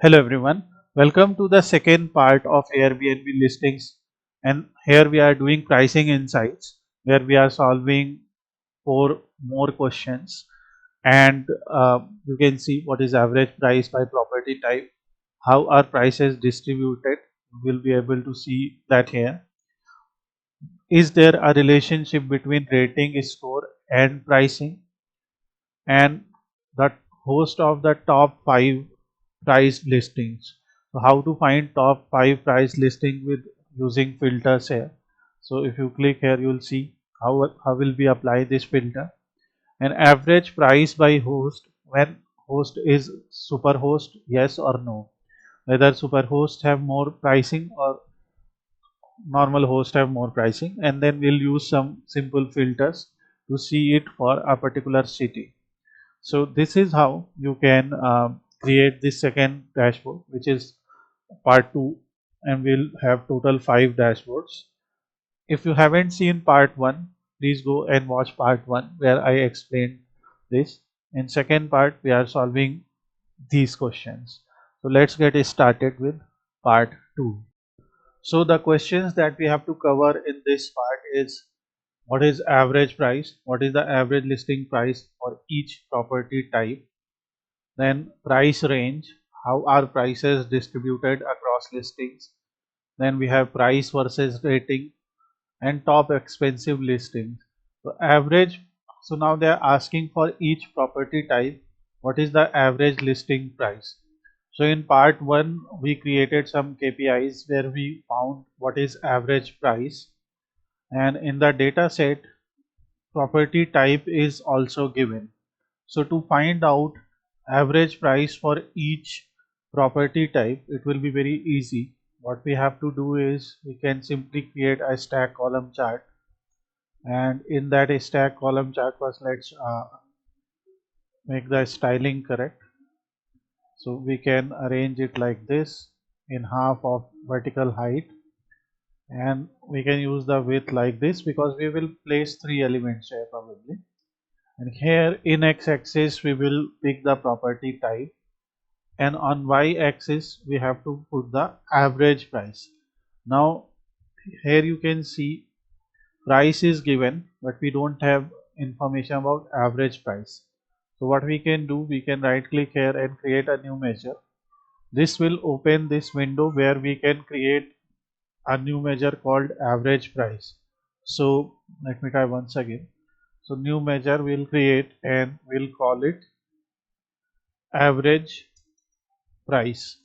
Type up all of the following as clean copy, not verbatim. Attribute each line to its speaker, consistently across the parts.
Speaker 1: Hello everyone, welcome to the second part of Airbnb listings, and here we are doing pricing insights where we are solving four more questions, and you can see what is average price by property type, how are prices distributed. You will be able to see that here. Is there a relationship between rating score and pricing, and the host of the top 5 price listings. So how to find top 5 price listing with using filters here. So if you click here, you will see how will we apply this filter. An average price by host, when host is superhost, yes or no. Whether superhost have more pricing or normal host have more pricing, and then we'll use some simple filters to see it for a particular city. So this is how you can create this second dashboard, which is part 2, and we'll have total 5 dashboards. If you haven't seen part 1, please go and watch part 1 where I explained this. In second part we are solving these questions. So let's get started with part 2. So the questions that we have to cover in this part is: what is average price, what is the average listing price for each property type, then price range, how are prices distributed across listings, then we have price versus rating, and top expensive listings. So average, so now they are asking for each property type what is the average listing price. So in part 1 we created some KPIs where we found what is average price, and in the data set property type is also given. So to find out average price for each property type, it will be very easy. What we have to do is we can simply create a stack column chart, and in that stack column chart, first let's make the styling correct. So we can arrange it like this in half of vertical height, and we can use the width like this because we will place 3 elements here probably. And here in x-axis we will pick the property type, and on y-axis we have to put the average price. Now here you can see price is given, but we don't have information about average price. So what we can do, we can right click here and create a new measure. This will open this window where we can create a new measure called average price. So let me try once again. So new measure we'll create and we'll call it average price,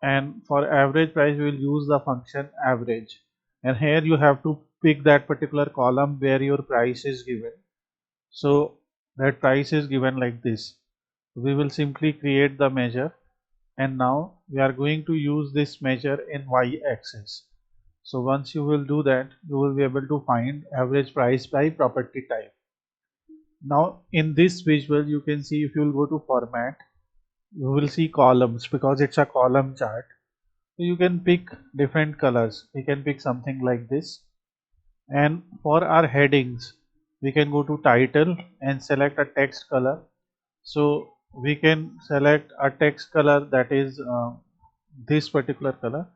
Speaker 1: and for average price we will use the function average, and here you have to pick that particular column where your price is given. So that price is given like this. We will simply create the measure, and now we are going to use this measure in y-axis. So once you will do that, you will be able to find average price by property type. Now in this visual you can see, if you will go to format, you will see columns because it's a column chart. So you can pick different colors. We can pick something like this, and for our headings we can go to title and select a text color. So we can select a text color that is this particular color.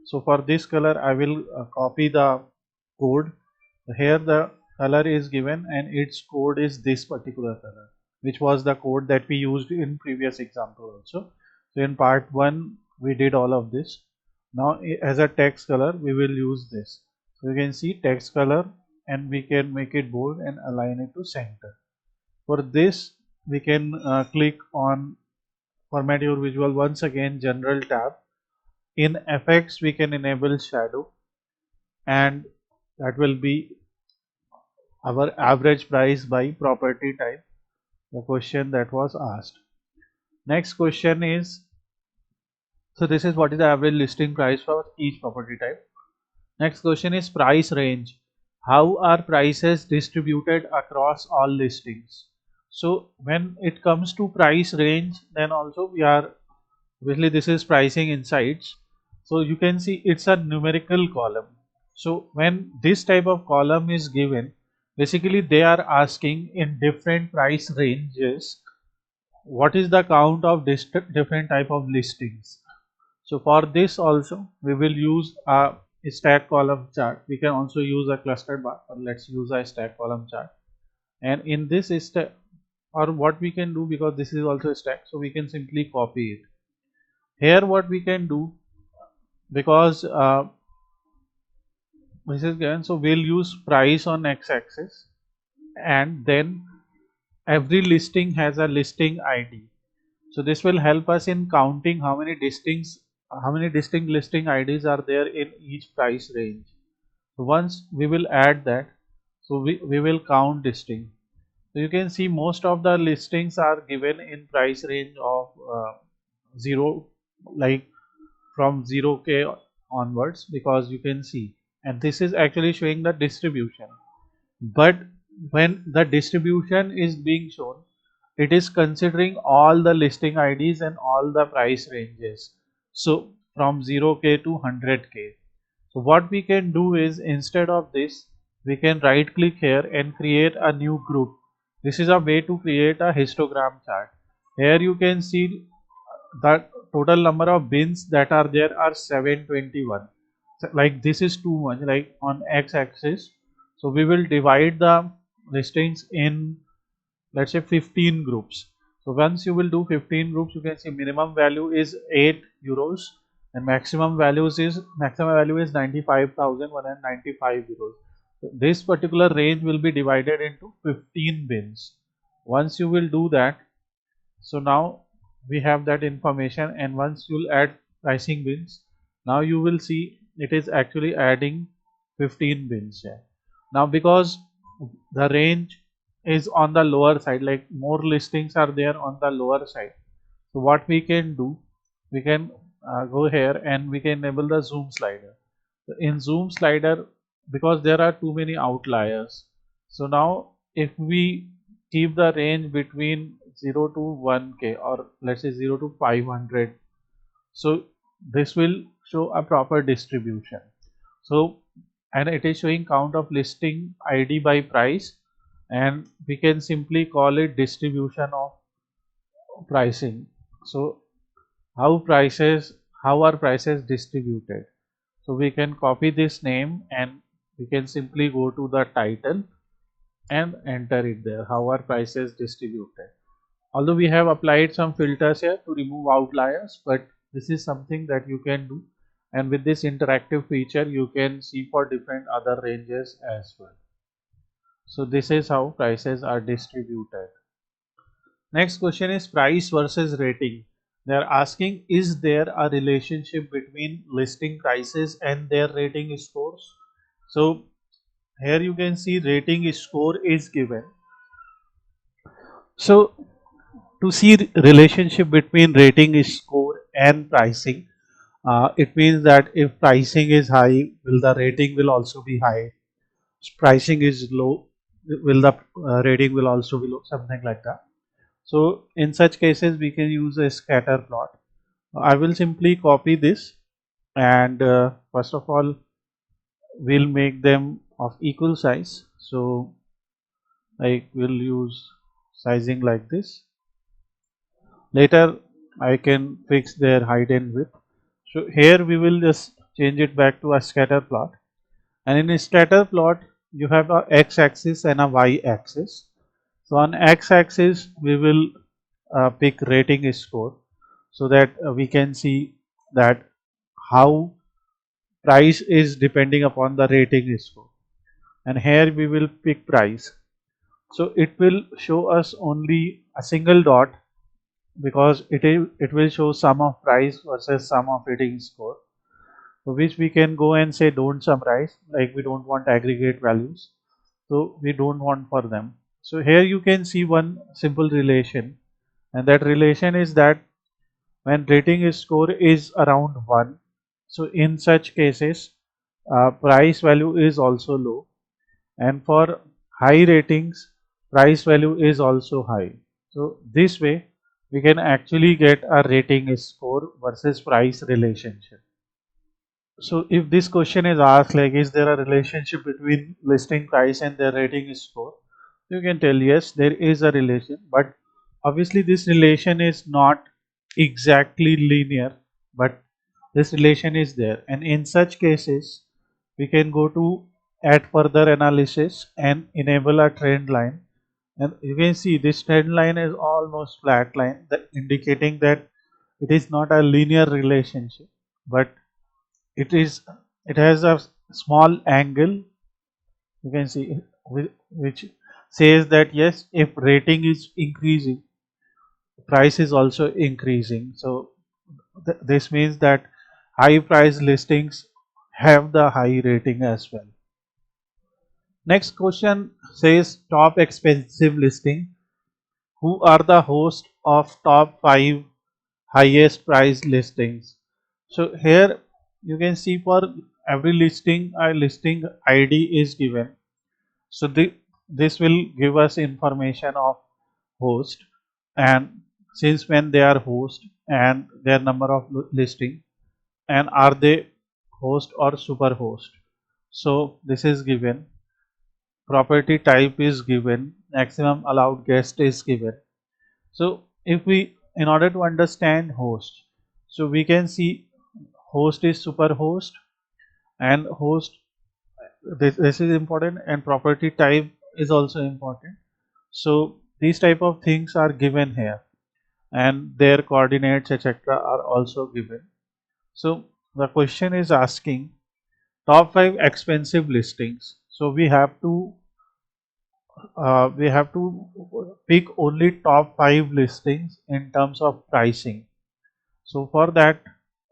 Speaker 1: So for this color I will copy the code. Here the color is given and its code is this particular color, which was the code that we used in previous example also. So in part 1 we did all of this. Now as a text color we will use this. So you can see text color, and we can make it bold and align it to center. For this we can click on format your visual, once again general tab. In effects we can enable shadow, and that will be our average price by property type, the question that was asked. Next question is, so this is what is the average listing price for each property type. Next question is price range. How are prices distributed across all listings? So when it comes to price range, then also we are, obviously this is pricing insights. So you can see it's a numerical column. So when this type of column is given, basically they are asking in different price ranges what is the count of different type of listings. So for this also we will use a stack column chart. We can also use a cluster bar, but let's use a stack column chart. And in this stack, or what we can do, because this is also a stack, so we can simply copy it. Here what we can do, because this is given, so we'll use price on x-axis, and then every listing has a listing ID. So this will help us in counting how many distinct listing IDs are there in each price range. So once we will add that, so we will count distinct. So you can see most of the listings are given in price range of 0, like from 0k onwards, because you can see, and this is actually showing the distribution. But when the distribution is being shown, it is considering all the listing IDs and all the price ranges, so from 0k to 100k. So what we can do is, instead of this, we can right click here and create a new group. This is a way to create a histogram chart. Here you can see the total number of bins that are there are 721. So, like, this is too much, like on x-axis. So we will divide the listings in, let's say, 15 groups. So once you will do 15 groups, you can see minimum value is 8 euros and maximum value is 95,195 euros. So this particular range will be divided into 15 bins. Once you will do that, so now we have that information, and once you'll add pricing bins, now you will see it is actually adding 15 bins here. Now because the range is on the lower side, like more listings are there on the lower side, so what we can do, we can go here and we can enable the zoom slider. So in zoom slider, because there are too many outliers, so now if we keep the range between 0 to 1k, or let's say 0 to 500, so this will show a proper distribution. So, and it is showing count of listing ID by price, and we can simply call it distribution of pricing. So how are prices distributed? So we can copy this name and we can simply go to the title and enter it there. How are prices distributed? Although we have applied some filters here to remove outliers, but this is something that you can do, and with this interactive feature you can see for different other ranges as well. So this is how prices are distributed. Next question is price versus rating. They are asking, is there a relationship between listing prices and their rating scores? So here you can see rating score is given. So to see relationship between rating score and pricing, it means that if pricing is high, will the rating will also be high. If pricing is low, will the rating will also be low, something like that. So in such cases we can use a scatter plot. I will simply copy this, and first of all we'll make them of equal size. So I will use sizing like this. Later I can fix their height and width. So here we will just change it back to a scatter plot, and in a scatter plot you have a x-axis and a y-axis. So on x-axis we will pick rating score, so that we can see that how price is depending upon the rating score, and here we will pick price. So it will show us only a single dot, because it will show sum of price versus sum of rating score, so which we can go and say don't summarize, like we don't want aggregate values, so we don't want for them. So here you can see one simple relation, and that relation is that when rating score is around 1, so in such cases price value is also low, and for high ratings price value is also high. So this way we can actually get a rating score versus price relationship. So if this question is asked, like, is there a relationship between listing price and their rating score, you can tell yes, there is a relation, but obviously this relation is not exactly linear, but this relation is there, and in such cases we can go to add further analysis and enable a trend line. And you can see this trend line is almost flat line, that indicating that it is not a linear relationship, but it has a small angle. You can see which says that yes, if rating is increasing, price is also increasing. So this means that high price listings have the high rating as well. Next question says top expensive listing. Who are the host of top 5 highest price listings? So here you can see for every listing a listing ID is given. So this will give us information of host, and since when they are host and their number of listing, and are they host or super host. So this is given, property type is given, maximum allowed guest is given. So if we, in order to understand host, so we can see host is super host, and host, this is important, and property type is also important. So these type of things are given here, and their coordinates etc. are also given. So the question is asking top 5 expensive listings. So we have to pick only top 5 listings in terms of pricing. So for that,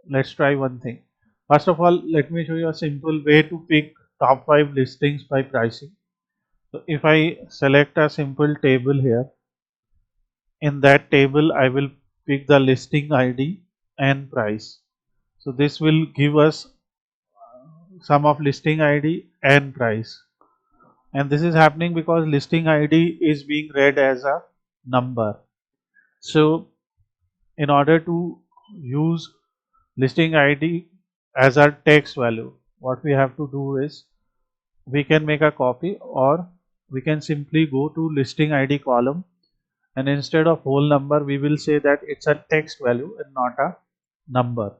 Speaker 1: let's try one thing. First of all, let me show you a simple way to pick top 5 listings by pricing. So if I select a simple table here, in that table I will pick the listing ID and price. So this will give us sum of listing ID and price. And this is happening because listing ID is being read as a number. So in order to use listing ID as our text value, what we have to do is we can make a copy, or we can simply go to listing ID column, and instead of whole number we will say that it's a text value and not a number.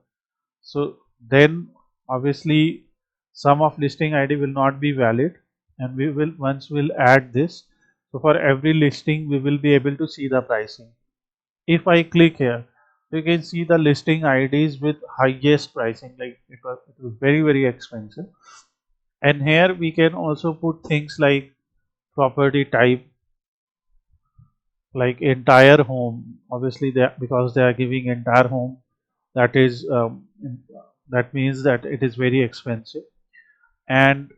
Speaker 1: So then obviously sum of listing ID will not be valid, and we will, once we'll add this, so for every listing we will be able to see the pricing. If I click here, you can see the listing IDs with highest pricing, like it was very expensive. And here we can also put things like property type, like entire home. Obviously because they are giving entire home, that is that means that it is very expensive. And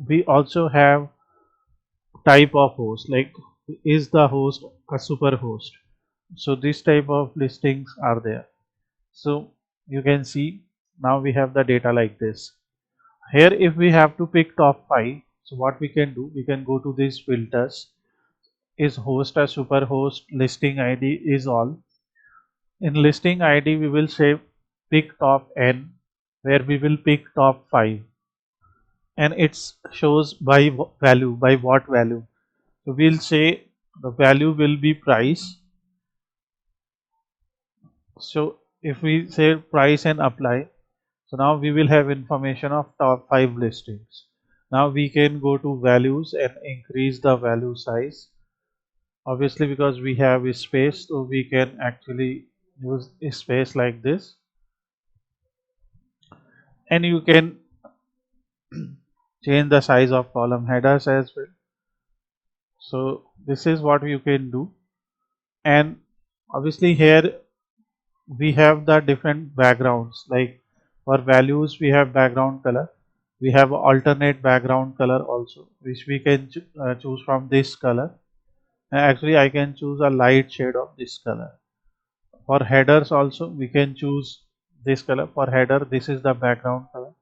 Speaker 1: we also have type of host, like is the host a super host. So this type of listings are there. So you can see now we have the data like this. Here if we have to pick top 5, so what we can do, we can go to these filters. Is host a super host, listing ID is all. In listing ID we will say pick top n, where we will pick top 5, and it shows by value, by what value. So we'll say the value will be price. So if we say price and apply, so now we will have information of top 5 listings. Now we can go to values and increase the value size. Obviously because we have a space, so we can actually use a space like this, and you can change the size of column headers as well. So this is what you can do. And obviously here we have the different backgrounds, like for values we have background color, we have alternate background color also, which we can choose from this color. Actually I can choose a light shade of this color. For headers also we can choose this color. For header, this is the background color,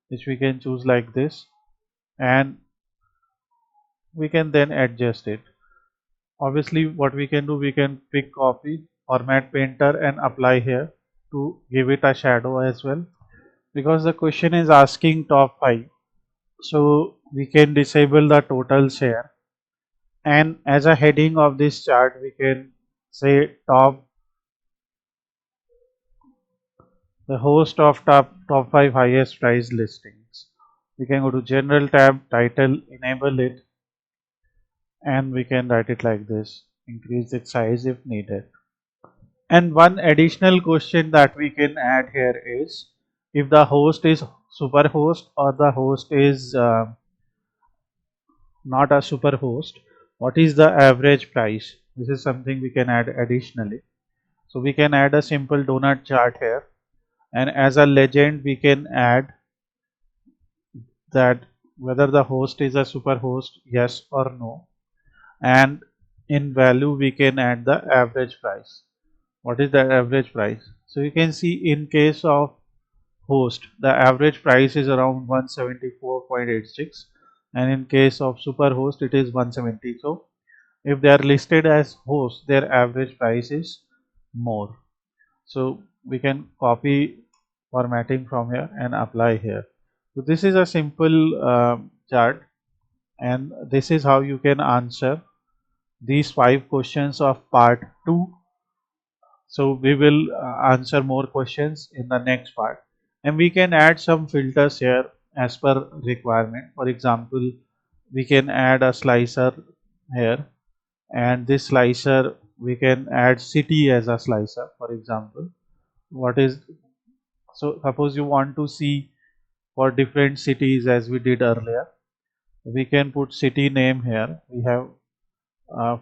Speaker 1: which we can choose like this, and we can then adjust it. Obviously what we can do, we can pick copy, format painter and apply here to give it a shadow as well, because the question is asking top 5. So we can disable the total share, and as a heading of this chart we can say top the host of top 5 highest price listings. We can go to general tab, title, enable it, and we can write it like this, increase its size if needed. And one additional question that we can add here is if the host is superhost or the host is not a superhost, what is the average price? This is something we can add additionally. So we can add a simple donut chart here, and as a legend we can add that whether the host is a superhost, yes or no, and in value we can add the average price. What is the average price? So you can see in case of host the average price is around 174.86, and in case of superhost it is 170. So if they are listed as host, their average price is more. So we can copy formatting from here and apply here. So this is a simple chart, and this is how you can answer these 5 questions of part 2. So we will answer more questions in the next part, and we can add some filters here as per requirement. For example, we can add a slicer here, and this slicer we can add city as a slicer. For example, what is, so suppose you want to see for different cities as we did earlier, we can put city name here. We have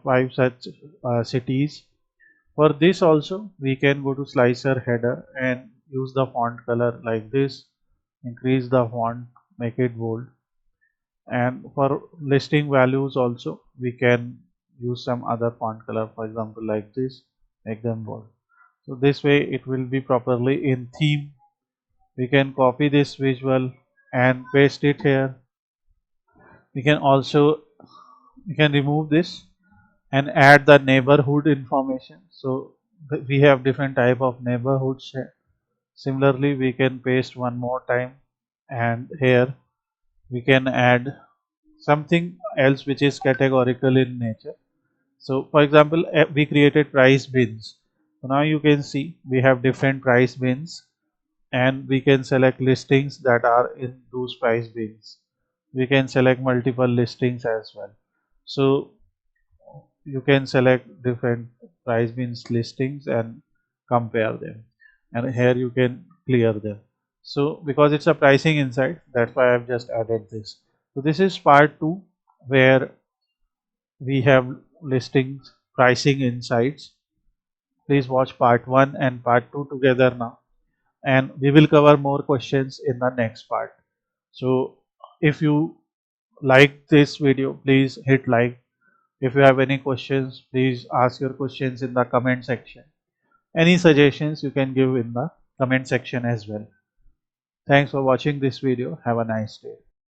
Speaker 1: 5 such cities. For this also we can go to slicer header and use the font color like this, increase the font, make it bold, and for listing values also we can use some other font color, for example like this, make them bold. So this way it will be properly in theme. We can copy this visual and paste it here. We can also, we can remove this and add the neighborhood information. So we have different type of neighborhoods here. Similarly we can paste one more time, and here we can add something else which is categorical in nature. So for example, we created price bins. So now you can see we have different price bins, and we can select listings that are in those price bins. We can select multiple listings as well. So you can select different price bins listings and compare them, and here you can clear them. So because it's a pricing insight, that's why I've just added this. So this is part 2 where we have listings pricing insights. Please watch part 1 and part 2 together now, and we will cover more questions in the next part. So if you like this video, please hit like. If you have any questions, please ask your questions in the comment section. Any suggestions you can give in the comment section as well. Thanks for watching this video. Have a nice day.